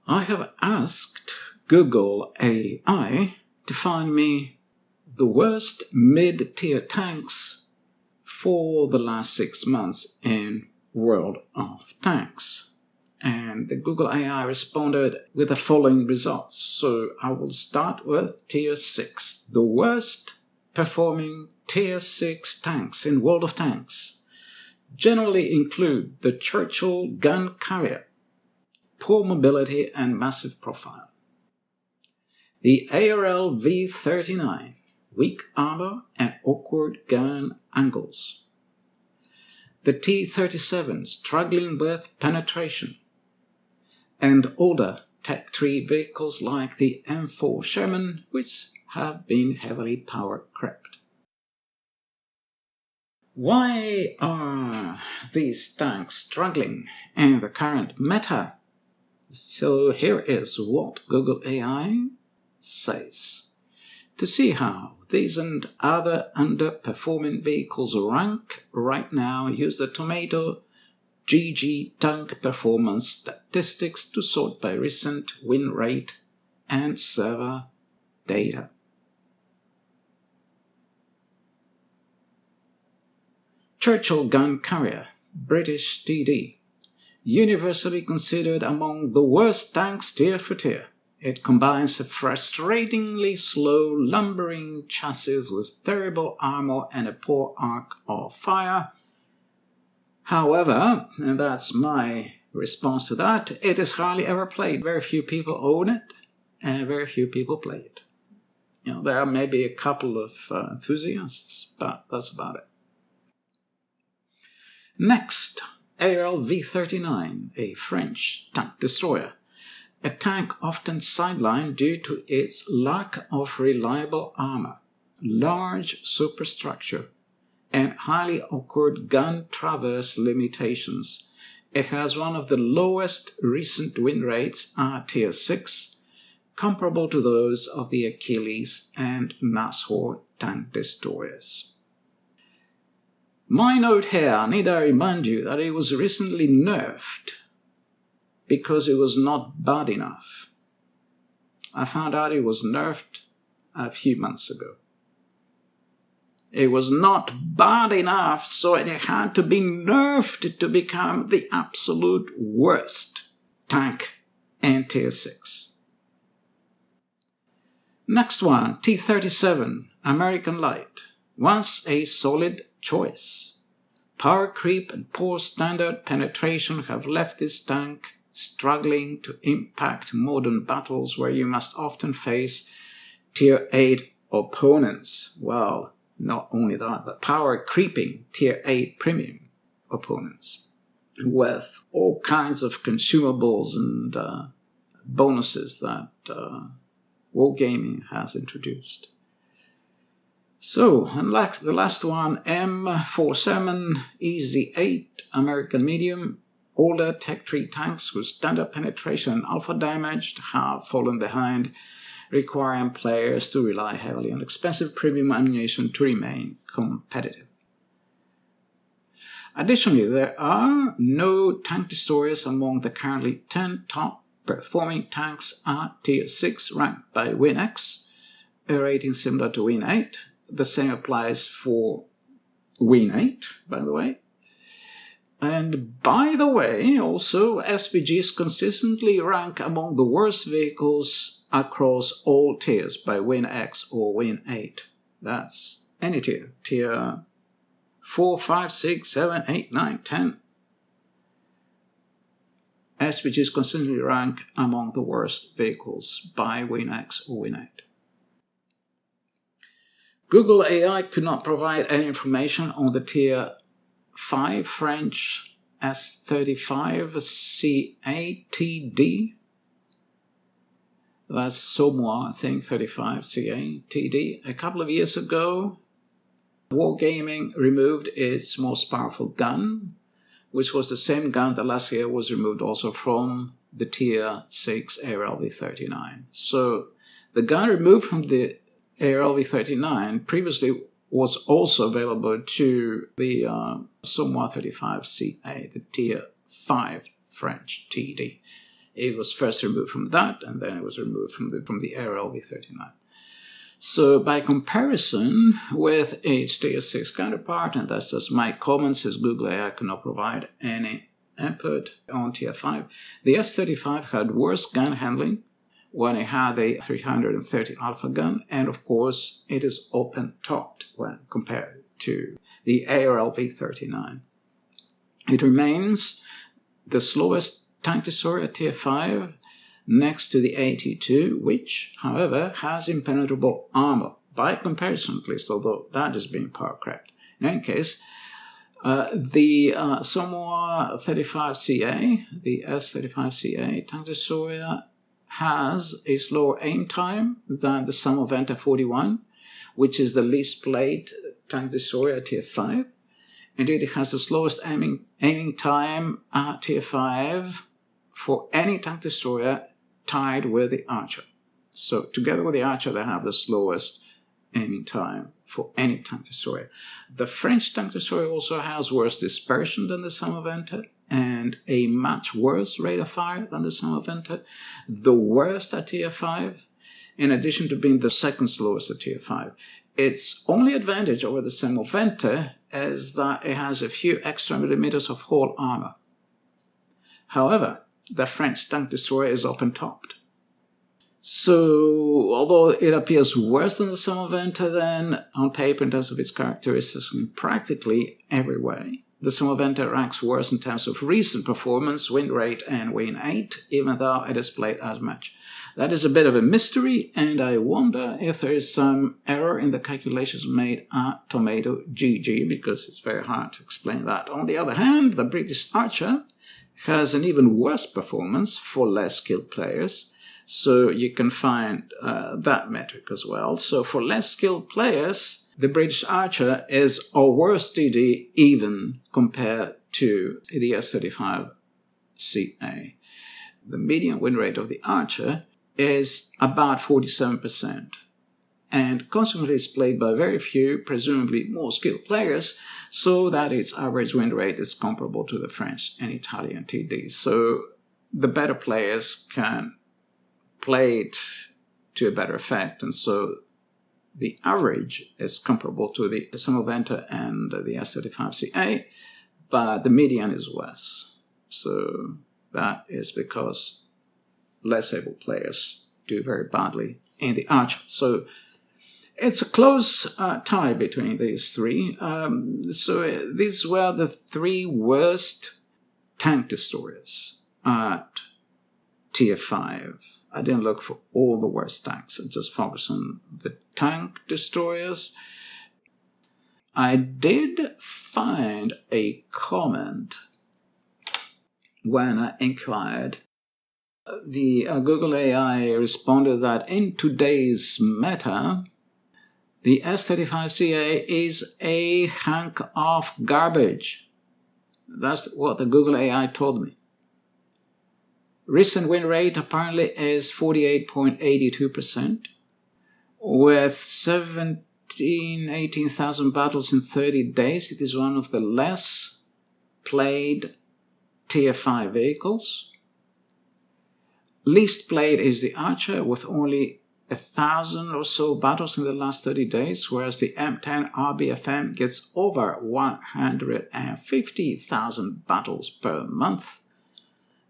I have asked Google AI to find me the worst mid-tier tanks for the last 6 months in World of Tanks. And the Google AI responded with the following results. So I will start with Tier 6. The worst performing Tier 6 tanks in World of Tanks generally include the Churchill gun carrier, poor mobility and massive profile. The ARL V-39, weak armor and awkward gun angles. The T-37, struggling with penetration. And older Tech 3 vehicles like the M4 Sherman, which have been heavily power crept. Why are these tanks struggling in the current meta? So here is what Google AI says. To see how these and other underperforming vehicles rank right now, use the Tomato GG tank performance statistics to sort by recent win rate and server data. Churchill gun carrier, British TD. Universally considered among the worst tanks tier for tier. It combines a frustratingly slow, lumbering chassis with terrible armor and a poor arc of fire. However, and that's my response to that, it is hardly ever played. Very few people own it, and very few people play it. There are maybe a couple of enthusiasts, but that's about it. Next, ARL V-39, a French tank destroyer. A tank often sidelined due to its lack of reliable armor, large superstructure, and highly awkward gun traverse limitations. It has one of the lowest recent win rates at Tier 6, comparable to those of the Achilles and Nashor tank destroyers. My note here, need I remind you that it was recently nerfed because it was not bad enough. I found out it was nerfed a few months ago. It was not bad enough, so it had to be nerfed to become the absolute worst tank in Tier 6. Next one, T-37, American Light. Once a solid choice. Power creep and poor standard penetration have left this tank struggling to impact modern battles where you must often face Tier 8 opponents. Well, not only that, but power creeping Tier 8 premium opponents with all kinds of consumables and bonuses that Wargaming has introduced. So, unlike the last one, M4 Sherman EZ8 American Medium, older Tech 3 tanks with standard penetration and alpha damage have fallen behind, requiring players to rely heavily on expensive premium ammunition to remain competitive. Additionally, there are no tank destroyers among the currently 10 top performing tanks at Tier 6 ranked by WinX, a rating similar to Win 8. The same applies for Win 8, by the way. And by the way, also, SVGs consistently rank among the worst vehicles across all tiers by WinX or Win 8. That's any tier. Tier 4, 5, 6, 7, 8, 9, 10. SVGs consistently rank among the worst vehicles by WinX or Win 8. Google AI could not provide any information on the Tier 5 French S35 CA-TD. That's Somois, I think, 35 CA-TD. A couple of years ago, Wargaming removed its most powerful gun, which was the same gun that last year was removed also from the Tier 6 ARL V-39. So the gun removed from the ARL V-39 previously was also available to the Somois 35 CA, the Tier 5 French TD. It was first removed from that, and then it was removed from the IV-39. So by comparison with its Tier 6 counterpart, and that's just my comments as Google AI cannot provide any input on Tier 5, the S35 had worse gun handling when it had a 330 alpha gun, and of course it is open-topped when compared to the ARLV-39. It remains the slowest tank destroyer at Tier 5, next to the AT-2, which, however, has impenetrable armor, by comparison at least, although that is being power cracked. In any case, the Samoa 35CA, the S-35CA tank destroyer, has a slower aim time than the Samoa 41, which is the least played tank destroyer at Tier 5. Indeed, it has the slowest aiming time at Tier 5 for any tank destroyer, tied with the Archer. So together with the Archer, they have the slowest aiming time for any tank destroyer. The French tank destroyer also has worse dispersion than the Samoa and a much worse rate of fire than the Samoa, the worst at Tier 5, in addition to being the second slowest at Tier 5. Its only advantage over the Samoa is that it has a few extra millimeters of hull armor. However, the French tank destroyer is open-topped. So, although it appears worse than the Samoa, then on paper in terms of its characteristics in practically every way, the Samoa ranks worse in terms of recent performance, win rate, and win rate, even though it is played as much. That is a bit of a mystery, and I wonder if there is some error in the calculations made at Tomato GG, because it's very hard to explain that. On the other hand, the British Archer has an even worse performance for less skilled players, so you can find that metric as well. So for less skilled players, the British Archer is a worse TD even compared to the S-35CA. The median win rate of the Archer is about 47%, and consequently is played by very few, presumably more skilled players, so that its average win rate is comparable to the French and Italian TDs. So the better players can play it to a better effect, and so the average is comparable to the Samoa and the S-35CA, but the median is worse. So that is because less able players do very badly in the Archer. So it's a close tie between these three. So these were the three worst tank destroyers at Tier 5. I didn't look for all the worst tanks. I just focused on the tank destroyers. I did find a comment when I inquired. The Google AI responded that in today's meta, the S-35CA is a hunk of garbage. That's what the Google AI told me. Recent win rate apparently is 48.82%, with 18,000 battles in 30 days. It is one of the less played Tier 5 vehicles. Least played is the Archer, with only 1,000 or so battles in the last 30 days, whereas the M10 RBFM gets over 150,000 battles per month,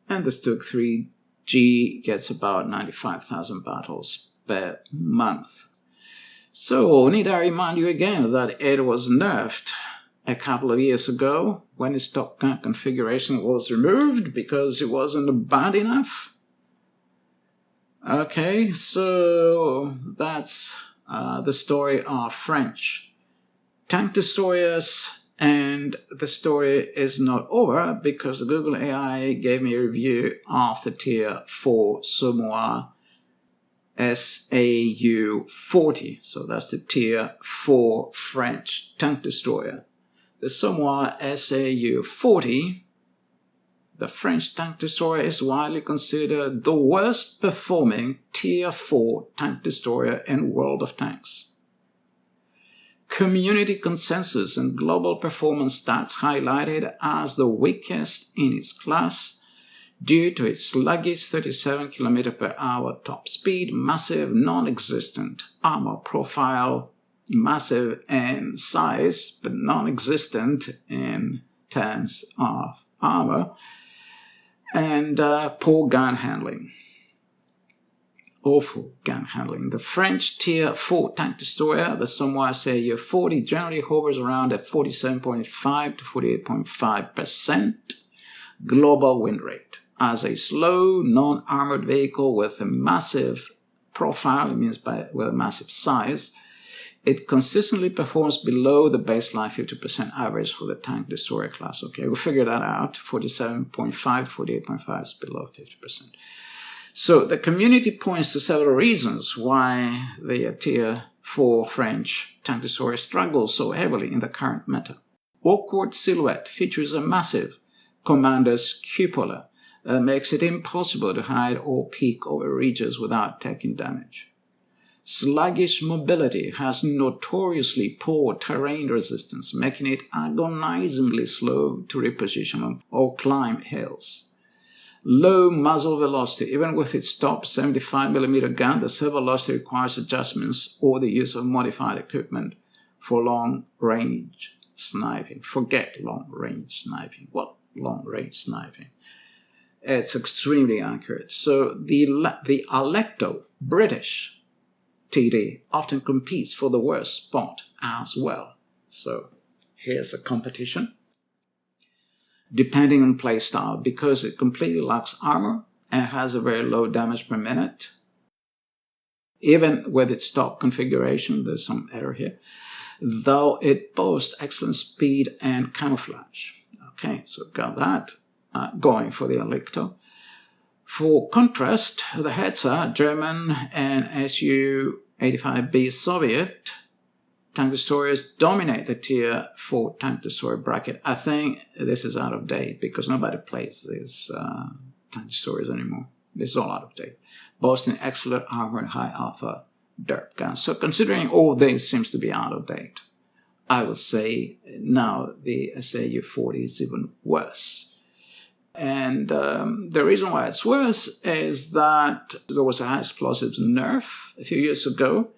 and the Stug 3G gets about 95,000 battles per month. So, need I remind you again that it was nerfed a couple of years ago when its top gun configuration was removed because it wasn't bad enough? Okay, so that's the story of French tank destroyers, and the story is not over because the Google AI gave me a review of the Tier 4 Samoa SAU-40. So that's the Tier 4 French tank destroyer. The Samoa SAU-40, the French tank destroyer, is widely considered the worst performing Tier 4 tank destroyer in World of Tanks. Community consensus and global performance stats highlight it as the weakest in its class due to its sluggish 37 km/h top speed, massive non-existent armor profile, massive in size but non-existent in terms of armor, and poor gun handling. Awful gun handling. The French Tier 4 tank destroyer, the Somois SAU-40, generally hovers around at 47.5 to 48.5% global win rate. As a slow, non-armored vehicle with a massive profile, it means with a massive size, it consistently performs below the baseline 50% average for the tank destroyer class. Okay, we'll figure that out. 47.5 to 48.5 is below 50%. So the community points to several reasons why the Tier 4 French tank destroyer struggles so heavily in the current meta. Awkward silhouette features a massive commander's cupola that makes it impossible to hide or peek over ridges without taking damage. Sluggish mobility has notoriously poor terrain resistance, making it agonizingly slow to reposition or climb hills. Low muzzle velocity. Even with its top 75mm gun, the servo velocity requires adjustments or the use of modified equipment for long-range sniping. Forget long-range sniping. What long-range sniping? It's extremely accurate. So the Alecto British TD often competes for the worst spot as well. So here's the competition. Depending on playstyle, because it completely lacks armor and has a very low damage per minute. Even with its top configuration, there's some error here, though it boasts excellent speed and camouflage. Okay, so got that going for the Alecto. For contrast, the Hetzer, German, and Su-85B Soviet tank destroyers dominate the Tier 4 tank destroyer bracket. I think this is out of date because nobody plays these tank destroyers anymore. This is all out of date. Boasting excellent armor and high alpha derp guns. So considering all this seems to be out of date, I would say now the SAU-40 is even worse. And the reason why it's worse is that there was a high explosives nerf a few years ago,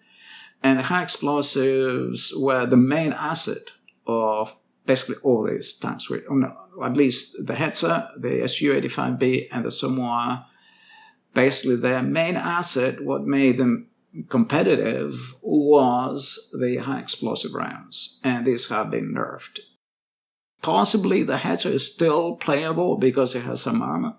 and the high explosives were the main asset of basically all these tanks. At least the Hetzer, the Su-85B, and the Somois, basically their main asset, what made them competitive, was the high explosive rounds. And these have been nerfed. Possibly the Hetzer is still playable because it has some armor.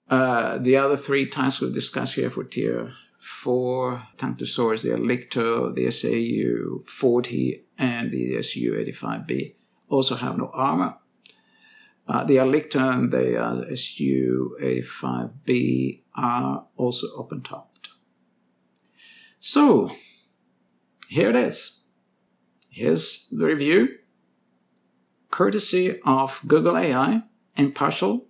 The other three tanks we've discussed here for Tier 4 tank destroyers, the Alecto, the SAU-40, and the Su-85B, also have no armor. The Alecto and the Su-85B are also open-topped. So, here it is. Here's the review, courtesy of Google AI, impartial,